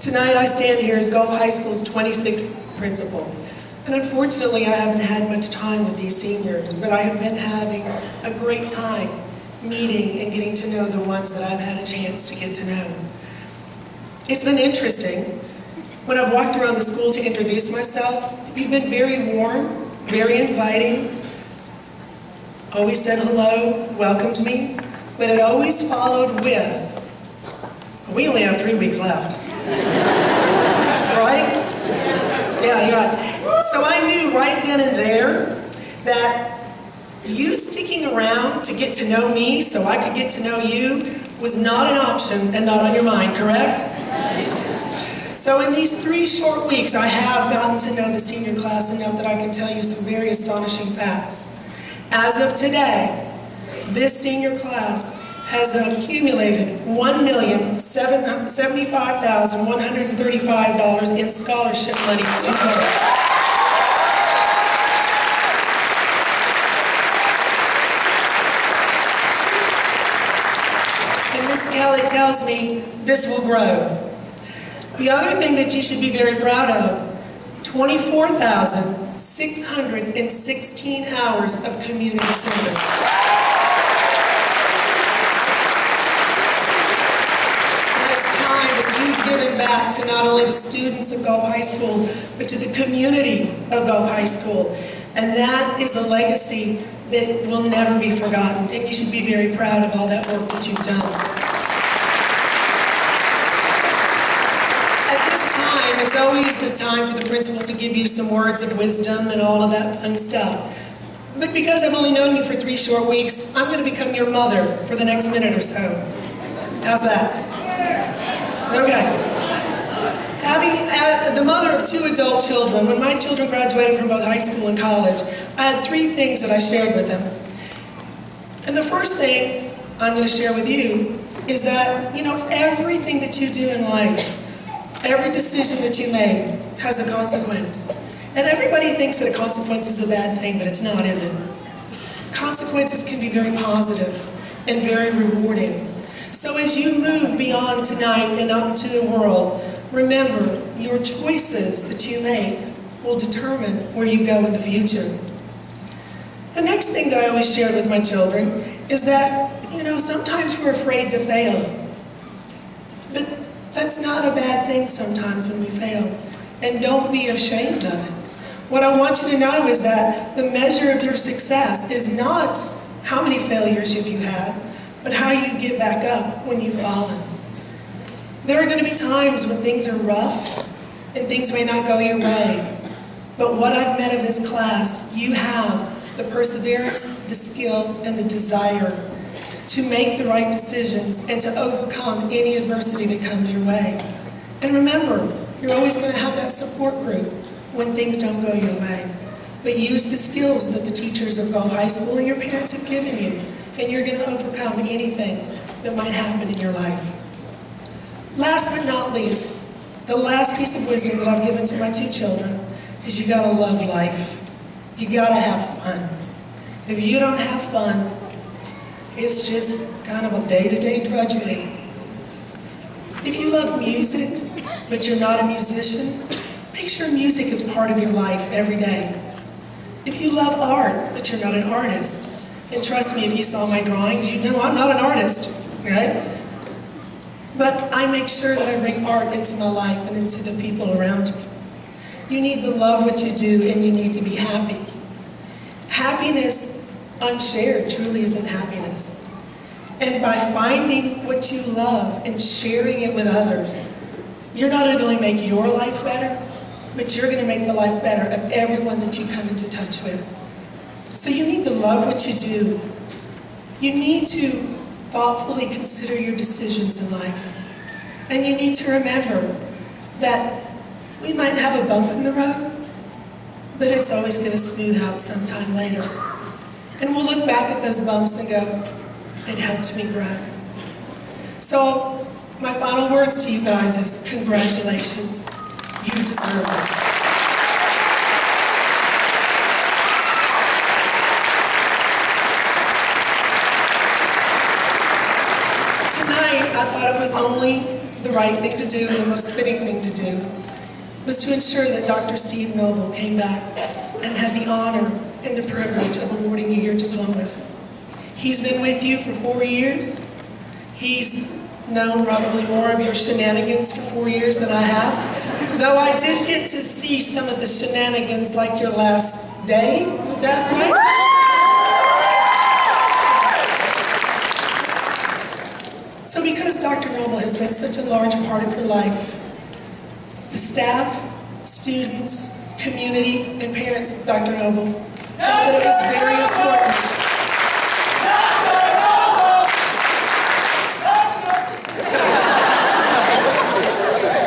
Tonight I stand here as Gulf High School's 26th principal. And unfortunately I haven't had much time with these seniors, but I have been having a great time meeting and getting to know the ones that I've had a chance to get to know. It's been interesting. When I've walked around the school to introduce myself, you've been very warm, very inviting, always said hello, welcomed me, but it always followed with, we only have 3 weeks left. Right? Yeah, you're right. So I knew right then and there that you sticking around to get to know me so I could get to know you was not an option and not on your mind, correct? So in these 3 short weeks, I have gotten to know the senior class enough that I can tell you some very astonishing facts. As of today, this senior class has accumulated $1,075,135 in scholarship money to Gulf. And Ms. Kelly tells me this will grow. The other thing that you should be very proud of, 24,616 hours of community service. That is time that you've given back to not only the students of Gulf High School, but to the community of Gulf High School. And that is a legacy that will never be forgotten, and you should be very proud of all that work that you've done. It's always the time for the principal to give you some words of wisdom and all of that fun stuff. But because I've only known you for 3 short weeks, I'm going to become your mother for the next minute or so. How's that? Okay. Having the mother of 2 adult children, when my children graduated from both high school and college, I had 3 things that I shared with them. And the first thing I'm going to share with you is that, everything that you do in life, every decision that you make has a consequence. And everybody thinks that a consequence is a bad thing, but it's not, is it? Consequences can be very positive and very rewarding. So as you move beyond tonight and out into the world, remember, your choices that you make will determine where you go in the future. The next thing that I always share with my children is that, sometimes we're afraid to fail. But that's not a bad thing sometimes when we fail. And don't be ashamed of it. What I want you to know is that the measure of your success is not how many failures have you had, but how you get back up when you've fallen. There are going to be times when things are rough and things may not go your way. But what I've met of this class, you have the perseverance, the skill, and the desire to make the right decisions and to overcome any adversity that comes your way. And remember, you're always going to have that support group when things don't go your way. But use the skills that the teachers of Gulf High School and your parents have given you, and you're going to overcome anything that might happen in your life. Last but not least, the last piece of wisdom that I've given to my 2 children is you got to love life. You got to have fun. If you don't have fun, it's just kind of a day-to-day drudgery. If you love music, but you're not a musician, make sure music is part of your life every day. If you love art, but you're not an artist, and trust me, if you saw my drawings, you'd know I'm not an artist, right? But I make sure that I bring art into my life and into the people around me. You need to love what you do, and you need to be happy. Happiness unshared truly isn't happiness. And by finding what you love and sharing it with others, you're not only going to make your life better, but you're going to make the life better of everyone that you come into touch with. So you need to love what you do. You need to thoughtfully consider your decisions in life. And you need to remember that we might have a bump in the road, but it's always going to smooth out sometime later. And we'll look back at those bumps and go, it helped me grow. So my final words to you guys is congratulations. You deserve this. Tonight, I thought it was only the right thing to do and the most fitting thing was to ensure that Dr. Steve Noble came back and had the honor and the privilege of awarding you your diplomas. He's been with you for 4 years. He's known probably more of your shenanigans for 4 years than I have. Though I did get to see some of the shenanigans like your last day. Was that right? So because Dr. Noble has been such a large part of your life, the staff, students, community, and parents of Dr. Noble felt that it was very important.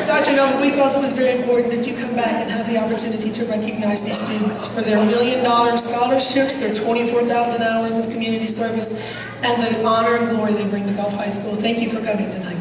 Dr. Noble, we felt it was very important that you come back and have the opportunity to recognize these students for their $1 million scholarships, their 24,000 hours of community service, and the honor and glory they bring to Gulf High School. Thank you for coming tonight.